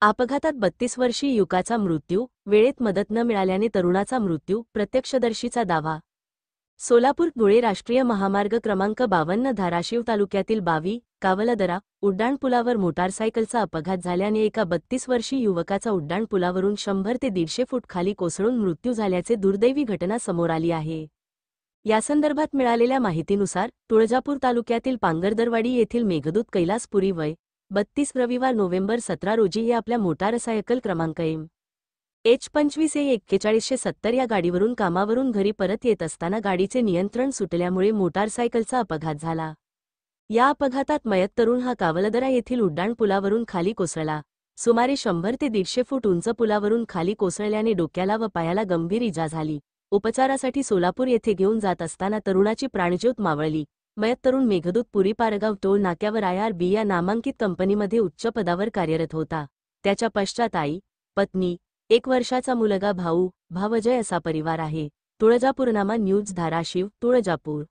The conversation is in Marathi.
अपघातात 32 वर्षीय युवकाचा मृत्यू, वेळेत मदत न मिळाल्याने तरुणाचा मृत्यू, प्रत्यक्षदर्शीचा दावा. सोलापूर धुळे राष्ट्रीय महामार्ग क्रमांक 52 धाराशिव तालुक्यातील बावी, कावलदरा, उड्डाणपुलावर मोटारसायकलचा अपघात झाल्याने एका 32 वर्षीय युवकाचा उड्डाणपुलावरून 100 ते 150 फूट खाली कोसळून मृत्यू झाल्याचे दुर्दैवी घटना समोर आली आहे. यासंदर्भात मिळालेल्या माहितीनुसार तुळजापूर तालुक्यातील पांगरदरवाडी येथील मेघदूत कैलासपुरी वय 32 रविवार नोव्हेंबर 17 रोजी हे आपल्या मोटारसायकल क्रमांक H25A4170 या गाडीवरून कामावरून घरी परत येत असताना गाडीचे नियंत्रण सुटल्यामुळे मोटारसायकलचा अपघात झाला. या अपघातात मयत तरुण हा कावलदरा येथील उड्डाणपुलावरून खाली कोसळला. सुमारे 100 ते 150 फूट उंच पुलावरून खाली कोसळल्याने डोक्याला व पायाला गंभीर इजा झाली. उपचारासाठी सोलापूर येथे घेऊन जात असताना तरुणाची प्राणज्योत मावळली. मयत तरुण मेघदूत पुरी पारगाव टोल नाक्यावर IRB या नामांकित कंपनीमध्ये उच्च पदावर कार्यरत होता. त्याच्या पश्चात आई, पत्नी, 1 वर्षाचा मुलगा, भाऊ, भावजय असा परिवार आहे. तुळजापूरनामा न्यूज धाराशिव, तुळजापूर.